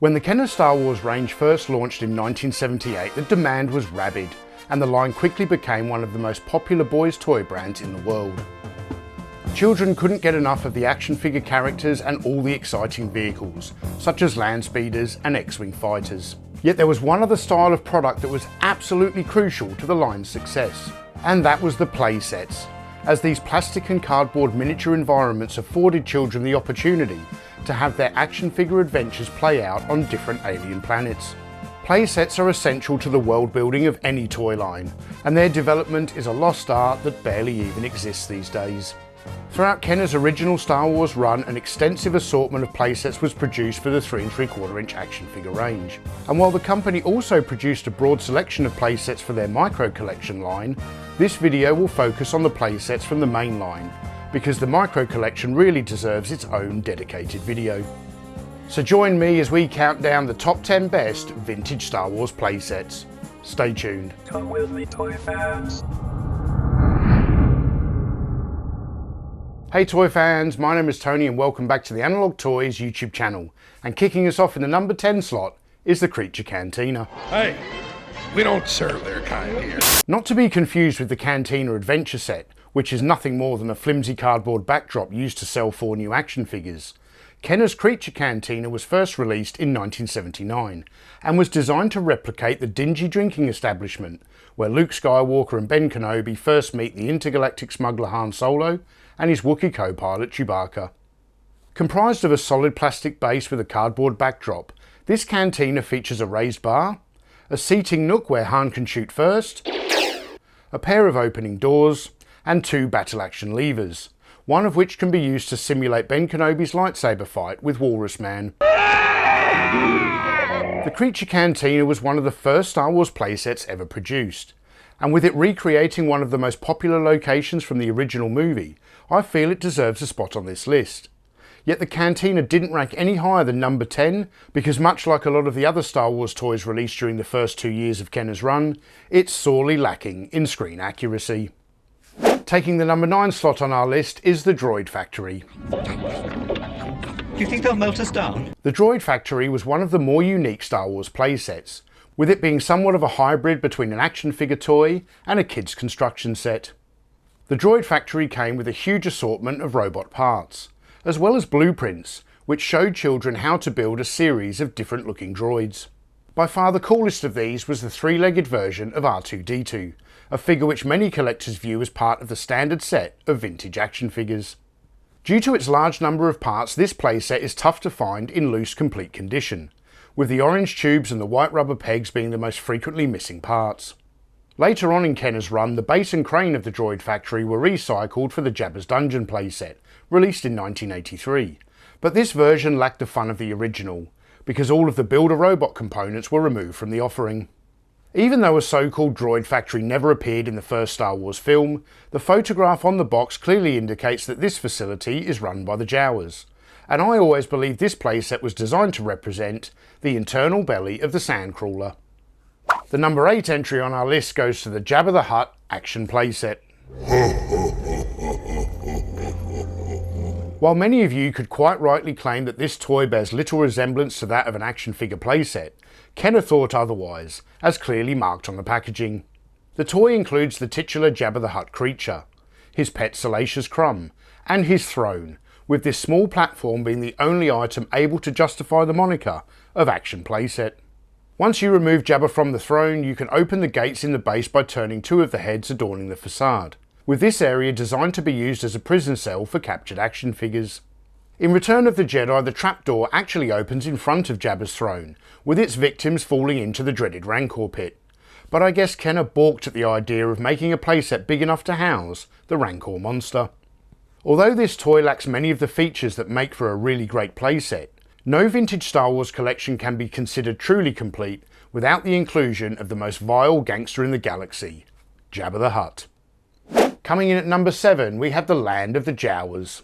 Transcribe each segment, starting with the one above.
When the Kenner Star Wars range first launched in 1978, the demand was rabid, and the line quickly became one of the most popular boys' toy brands in the world. Children couldn't get enough of the action figure characters and all the exciting vehicles, such as land speeders and X-Wing fighters. Yet there was one other style of product that was absolutely crucial to the line's success, and that was the playsets, as these plastic and cardboard miniature environments afforded children the opportunity to have their action figure adventures play out on different alien planets. Playsets are essential to the world building of any toy line, and their development is a lost art that barely even exists these days. Throughout Kenner's original Star Wars run, an extensive assortment of playsets was produced for the 3 3/4 inch action figure range. And while the company also produced a broad selection of playsets for their micro collection line, this video will focus on the playsets from the main line, because the micro collection really deserves its own dedicated video. So join me as we count down the top 10 best vintage Star Wars playsets. Stay tuned. Come with me, toy fans. Hey toy fans, my name is Tony and welcome back to the Analog Toys YouTube channel. And kicking us off in the number 10 slot is the Creature Cantina. Hey, we don't serve their kind here. Not to be confused with the Cantina Adventure Set, which is nothing more than a flimsy cardboard backdrop used to sell 4 new action figures. Kenner's Creature Cantina was first released in 1979 and was designed to replicate the dingy drinking establishment where Luke Skywalker and Ben Kenobi first meet the intergalactic smuggler Han Solo and his Wookiee co-pilot Chewbacca. Comprised of a solid plastic base with a cardboard backdrop, this cantina features a raised bar, a seating nook where Han can shoot first, a pair of opening doors, and 2 battle action levers, one of which can be used to simulate Ben Kenobi's lightsaber fight with Walrus Man. The Creature Cantina was one of the first Star Wars playsets ever produced, and with it recreating one of the most popular locations from the original movie, I feel it deserves a spot on this list. Yet the Cantina didn't rank any higher than number 10 because, much like a lot of the other Star Wars toys released during the first 2 years of Kenner's run, it's sorely lacking in screen accuracy. Taking the number 9 slot on our list is the Droid Factory. Do you think they'll melt us down? The Droid Factory was one of the more unique Star Wars playsets, with it being somewhat of a hybrid between an action figure toy and a kid's construction set. The Droid Factory came with a huge assortment of robot parts, as well as blueprints, which showed children how to build a series of different looking droids. By far the coolest of these was the 3-legged version of R2-D2, a figure which many collectors view as part of the standard set of vintage action figures. Due to its large number of parts, this playset is tough to find in loose complete condition, with the orange tubes and the white rubber pegs being the most frequently missing parts. Later on in Kenner's run, the base and crane of the Droid Factory were recycled for the Jabba's Dungeon playset, released in 1983, but this version lacked the fun of the original, because all of the Build-A-Robot components were removed from the offering. Even though a so-called Droid Factory never appeared in the first Star Wars film, the photograph on the box clearly indicates that this facility is run by the Jawas, and I always believe this playset was designed to represent the internal belly of the Sandcrawler. The number 8 entry on our list goes to the Jabba the Hutt action playset. While many of you could quite rightly claim that this toy bears little resemblance to that of an action figure playset, Kenner thought otherwise, as clearly marked on the packaging. The toy includes the titular Jabba the Hutt creature, his pet Salacious Crumb, and his throne, with this small platform being the only item able to justify the moniker of action playset. Once you remove Jabba from the throne, you can open the gates in the base by turning 2 of the heads adorning the facade, with this area designed to be used as a prison cell for captured action figures. In Return of the Jedi, the trapdoor actually opens in front of Jabba's throne, with its victims falling into the dreaded Rancor pit. But I guess Kenner balked at the idea of making a playset big enough to house the Rancor monster. Although this toy lacks many of the features that make for a really great playset, no vintage Star Wars collection can be considered truly complete without the inclusion of the most vile gangster in the galaxy, Jabba the Hutt. Coming in at number 7, we have the Land of the Jawas.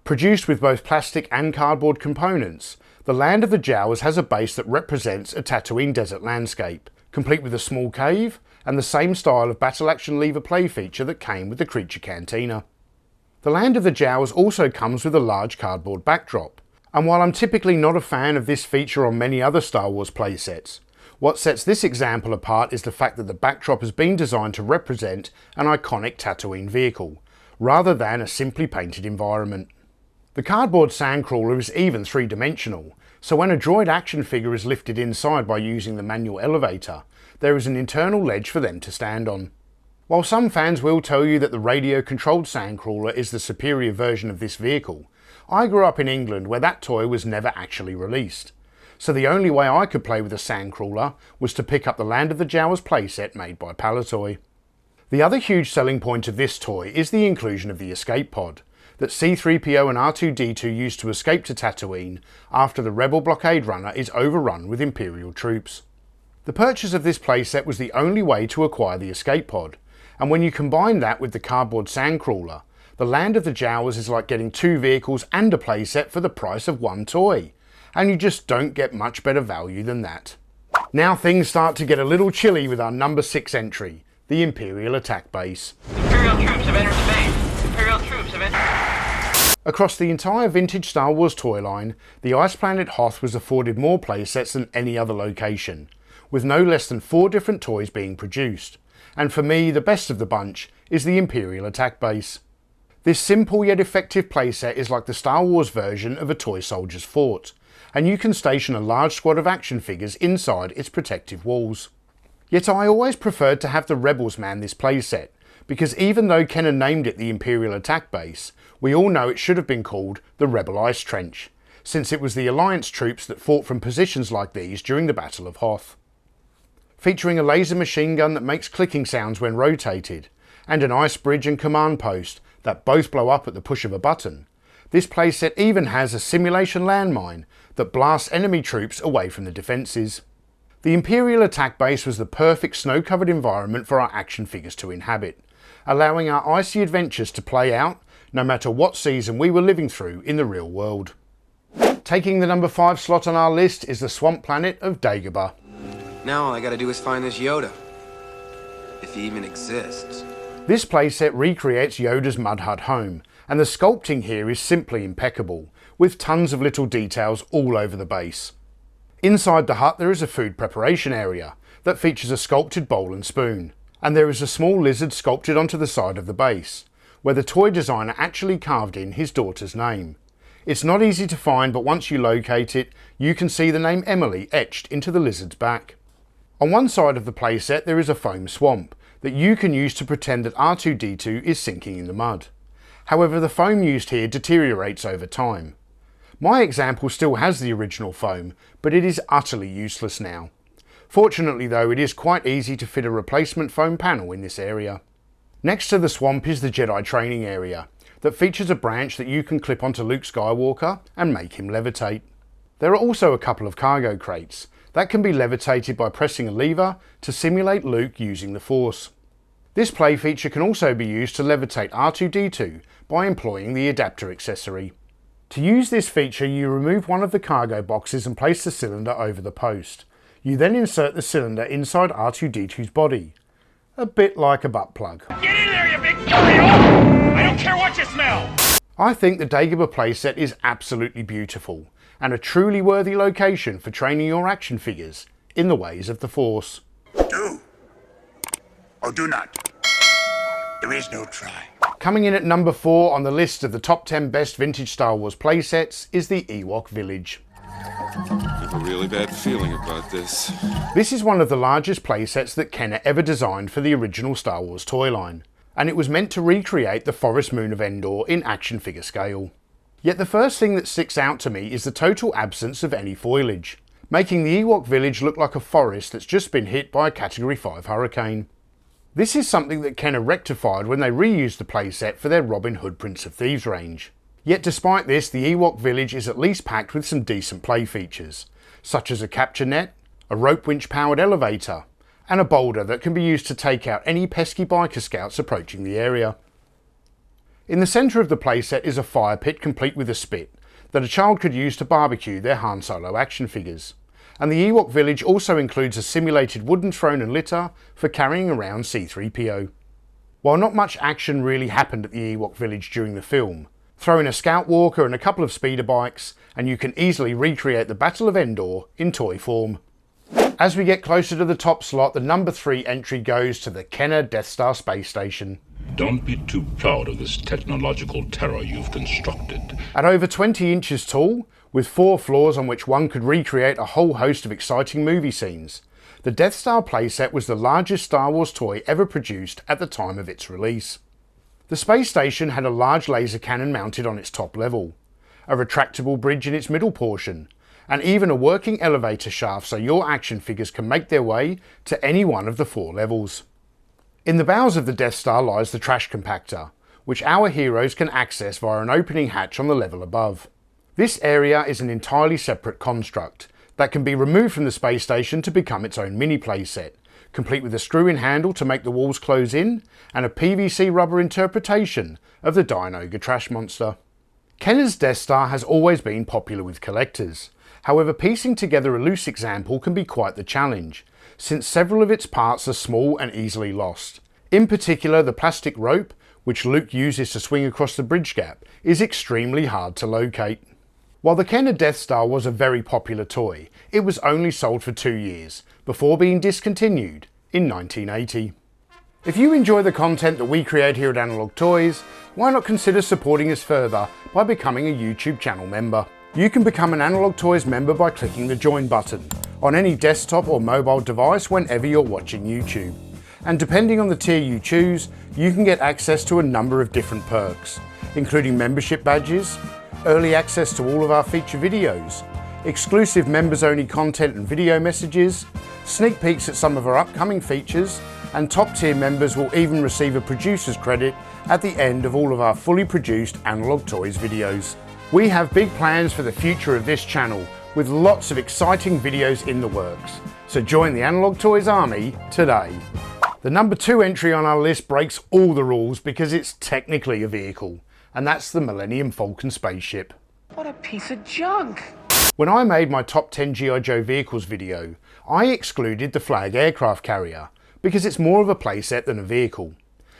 Produced with both plastic and cardboard components, the Land of the Jawas has a base that represents a Tatooine desert landscape, complete with a small cave and the same style of battle action lever play feature that came with the Creature Cantina. The Land of the Jawas also comes with a large cardboard backdrop, And while I'm typically not a fan of this feature on many other Star Wars playsets, what sets this example apart is the fact that the backdrop has been designed to represent an iconic Tatooine vehicle, rather than a simply painted environment. The cardboard sandcrawler is even three-dimensional, so when a droid action figure is lifted inside by using the manual elevator, there is an internal ledge for them to stand on. While some fans will tell you that the radio-controlled sandcrawler is the superior version of this vehicle, I grew up in England where that toy was never actually released, so the only way I could play with a sandcrawler was to pick up the Land of the Jawas playset made by Palitoy. The other huge selling point of this toy is the inclusion of the escape pod that C-3PO and R2-D2 used to escape to Tatooine after the Rebel blockade runner is overrun with Imperial troops. The purchase of this playset was the only way to acquire the escape pod, and when you combine that with the cardboard sandcrawler, the Land of the Jawas is like getting two vehicles and a playset for the price of one toy, and you just don't get much better value than that. Now things start to get a little chilly with our number 6 entry, the Imperial attack base. Imperial troops have entered the base. Imperial troops have entered. Across the entire vintage Star Wars toy line, the Ice Planet Hoth was afforded more playsets than any other location, with no less than 4 different toys being produced, and for me the best of the bunch is the Imperial attack base. This simple yet effective playset is like the Star Wars version of a toy soldier's fort, and you can station a large squad of action figures inside its protective walls. Yet I always preferred to have the Rebels man this playset, because even though Kenner named it the Imperial attack base, we all know it should have been called the Rebel Ice Trench, since it was the Alliance troops that fought from positions like these during the Battle of Hoth. Featuring a laser machine gun that makes clicking sounds when rotated, and an ice bridge and command post that both blow up at the push of a button, this playset even has a simulation landmine that blasts enemy troops away from the defences. The Imperial attack base was the perfect snow-covered environment for our action figures to inhabit, allowing our icy adventures to play out no matter what season we were living through in the real world. Taking the number 5 slot on our list is the swamp planet of Dagobah. Now all I gotta do is find this Yoda. If he even exists. This playset recreates Yoda's mud hut home, and the sculpting here is simply impeccable, with tons of little details all over the base. Inside the hut there is a food preparation area that features a sculpted bowl and spoon, and there is a small lizard sculpted onto the side of the base, where the toy designer actually carved in his daughter's name. It's not easy to find, but once you locate it, you can see the name Emily etched into the lizard's back. On one side of the playset there is a foam swamp that you can use to pretend that R2-D2 is sinking in the mud. However, the foam used here deteriorates over time. My example still has the original foam, but it is utterly useless now. Fortunately though, it is quite easy to fit a replacement foam panel in this area. Next to the swamp is the Jedi training area, that features a branch that you can clip onto Luke Skywalker and make him levitate. There are also a couple of cargo crates that can be levitated by pressing a lever to simulate Luke using the Force. This play feature can also be used to levitate R2-D2 by employing the adapter accessory. To use this feature, you remove one of the cargo boxes and place the cylinder over the post. You then insert the cylinder inside R2-D2's body, a bit like a butt plug. Get in there, you big Cheerio! I don't care what you smell! I think the Dagobah playset is absolutely beautiful, and a truly worthy location for training your action figures in the ways of the Force. Do or do not. There is no try. Coming in at number 4 on the list of the top 10 best vintage Star Wars playsets is the Ewok Village. I have a really bad feeling about this. This is one of the largest playsets that Kenner ever designed for the original Star Wars toy line, and it was meant to recreate the forest moon of Endor in action figure scale. Yet the first thing that sticks out to me is the total absence of any foliage, making the Ewok village look like a forest that's just been hit by a Category 5 hurricane. This is something that Kenner rectified when they reused the playset for their Robin Hood Prince of Thieves range. Yet despite this, the Ewok village is at least packed with some decent play features, such as a capture net, a rope winch powered elevator, and a boulder that can be used to take out any pesky biker scouts approaching the area. In the centre of the playset is a fire pit complete with a spit that a child could use to barbecue their Han Solo action figures. And the Ewok village also includes a simulated wooden throne and litter for carrying around C-3PO. While not much action really happened at the Ewok village during the film, Throw in a Scout Walker and a couple of speeder bikes, and you can easily recreate the Battle of Endor in toy form. As we get closer to the top slot, the number 3 entry goes to the Kenner Death Star space station. Don't be too proud of this technological terror you've constructed. At over 20 inches tall, with 4 floors on which one could recreate a whole host of exciting movie scenes, the Death Star playset was the largest Star Wars toy ever produced at the time of its release. The space station had a large laser cannon mounted on its top level, a retractable bridge in its middle portion, and even a working elevator shaft so your action figures can make their way to any one of the 4 levels. In the bowels of the Death Star lies the trash compactor, which our heroes can access via an opening hatch on the level above. This area is an entirely separate construct that can be removed from the space station to become its own mini playset, complete with a screw-in handle to make the walls close in, and a PVC rubber interpretation of the Dianoga trash monster. Kenner's Death Star has always been popular with collectors. However, piecing together a loose example can be quite the challenge, since several of its parts are small and easily lost. In particular, the plastic rope, which Luke uses to swing across the bridge gap, is extremely hard to locate. While the Kenner Death Star was a very popular toy, it was only sold for 2 years, before being discontinued in 1980. If you enjoy the content that we create here at Analog Toys, why not consider supporting us further by becoming a YouTube channel member? You can become an Analog Toys member by clicking the join button on any desktop or mobile device whenever you're watching YouTube. And depending on the tier you choose, you can get access to a number of different perks, including membership badges, early access to all of our feature videos, exclusive members-only content and video messages, sneak peeks at some of our upcoming features, and top-tier members will even receive a producer's credit at the end of all of our fully produced Analog Toys videos. We have big plans for the future of this channel, with lots of exciting videos in the works, so join the Analog Toys army today. The number 2 entry on our list breaks all the rules because it's technically a vehicle, and that's the Millennium Falcon spaceship. What a piece of junk! When I made my top 10 G.I. Joe vehicles video, I excluded the Flag aircraft carrier, because it's more of a playset than a vehicle.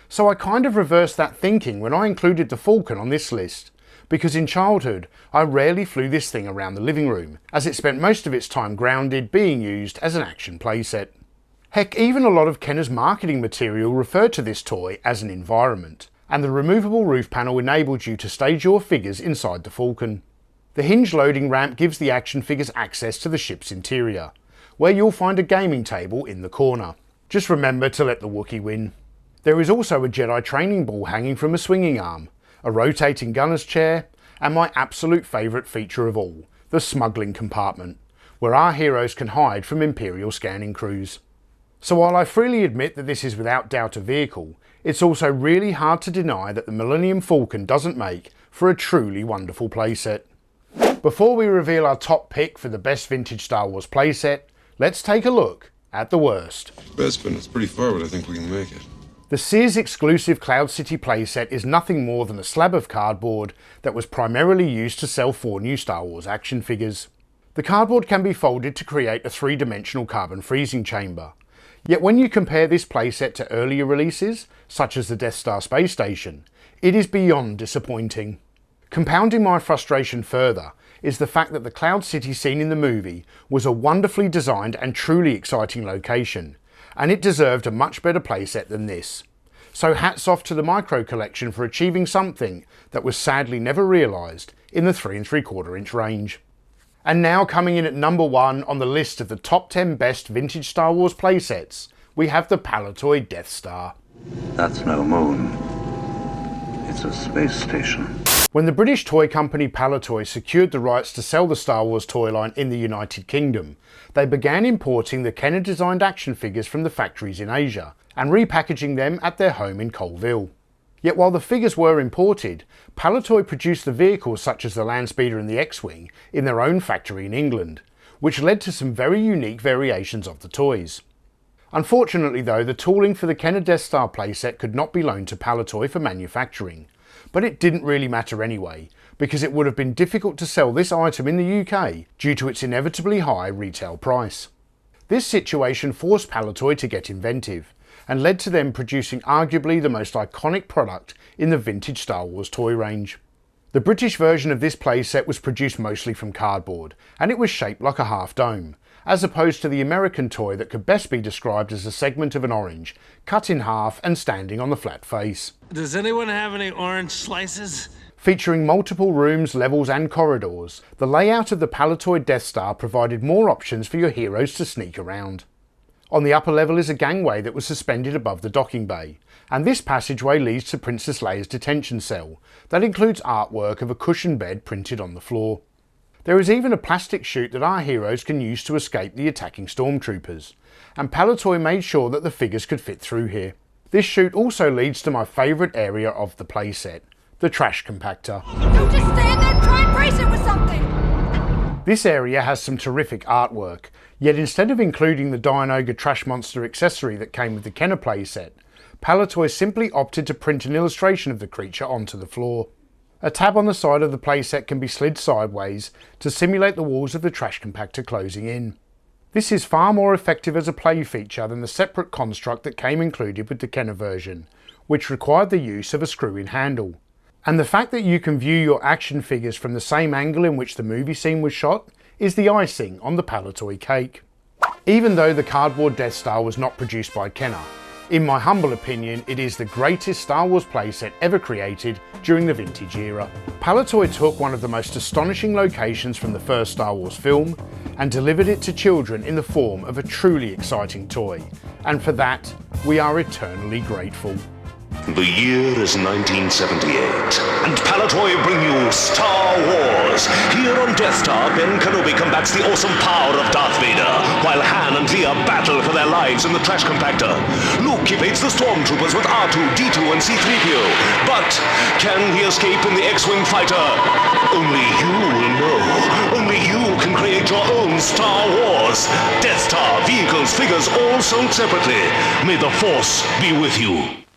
So I kind of reversed that thinking when I included the Falcon on this list, because in childhood I rarely flew this thing around the living room, as it spent most of its time grounded being used as an action playset. Heck, even a lot of Kenner's marketing material referred to this toy as an environment, and the removable roof panel enabled you to stage your figures inside the Falcon. The hinge loading ramp gives the action figures access to the ship's interior, where you'll find a gaming table in the corner. Just remember to let the Wookiee win. There is also a Jedi training ball hanging from a swinging arm, a rotating gunner's chair, and my absolute favourite feature of all, the smuggling compartment, where our heroes can hide from Imperial scanning crews. So while I freely admit that this is without doubt a vehicle, it's also really hard to deny that the Millennium Falcon doesn't make for a truly wonderful playset. Before we reveal our top pick for the best vintage Star Wars playset, let's take a look at the worst. Best, but it's pretty far, but I think we can make it. The Sears exclusive Cloud City playset is nothing more than a slab of cardboard that was primarily used to sell 4 new Star Wars action figures. The cardboard can be folded to create a 3-dimensional carbon freezing chamber. Yet when you compare this playset to earlier releases, such as the Death Star space station, it is beyond disappointing. Compounding my frustration further is the fact that the Cloud City scene in the movie was a wonderfully designed and truly exciting location, and it deserved a much better playset than this. So hats off to the Micro Collection for achieving something that was sadly never realised in the 3 3/4 inch range. And now coming in at number 1 on the list of the top 10 best vintage Star Wars playsets, we have the Palitoy Death Star. That's no moon. It's a space station. When the British toy company Palitoy secured the rights to sell the Star Wars toy line in the United Kingdom, they began importing the Kenner-designed action figures from the factories in Asia and repackaging them at their home in Colville. Yet while the figures were imported, Palitoy produced the vehicles such as the Landspeeder and the X-Wing in their own factory in England, which led to some very unique variations of the toys. Unfortunately though, the tooling for the Kenner Death Star playset could not be loaned to Palitoy for manufacturing, but it didn't really matter anyway, because it would have been difficult to sell this item in the UK due to its inevitably high retail price. This situation forced Palitoy to get inventive, and led to them producing arguably the most iconic product in the vintage Star Wars toy range. The British version of this playset was produced mostly from cardboard, and it was shaped like a half dome, as opposed to the American toy that could best be described as a segment of an orange, cut in half and standing on the flat face. Does anyone have any orange slices? Featuring multiple rooms, levels and corridors, the layout of the Palitoy Death Star provided more options for your heroes to sneak around. On the upper level is a gangway that was suspended above the docking bay, and this passageway leads to Princess Leia's detention cell that includes artwork of a cushioned bed printed on the floor. There is even a plastic chute that our heroes can use to escape the attacking stormtroopers, and Palitoy made sure that the figures could fit through here. This chute also leads to my favourite area of the playset, the trash compactor. Don't just stand there and try and brace it with something! This area has some terrific artwork, yet instead of including the Dianoga trash monster accessory that came with the Kenner playset, Palitoy simply opted to print an illustration of the creature onto the floor. A tab on the side of the playset can be slid sideways to simulate the walls of the trash compactor closing in. This is far more effective as a play feature than the separate construct that came included with the Kenner version, which required the use of a screw-in handle. And the fact that you can view your action figures from the same angle in which the movie scene was shot is the icing on the Palitoy cake. Even though the cardboard Death Star was not produced by Kenner, in my humble opinion, it is the greatest Star Wars playset ever created during the vintage era. Palitoy took one of the most astonishing locations from the first Star Wars film and delivered it to children in the form of a truly exciting toy, and for that, we are eternally grateful. The year is 1978, and Palitoy bring you Star Wars. Here on Death Star, Ben Kenobi combats the awesome power of Darth Vader, while Han and Leia battle for their lives in the trash compactor. Luke evades the stormtroopers with R2, D2, and C-3PO. But can he escape in the X-Wing fighter? Only you will know. Only you can create your own Star Wars. Death Star, vehicles, figures, all sold separately. May the Force be with you.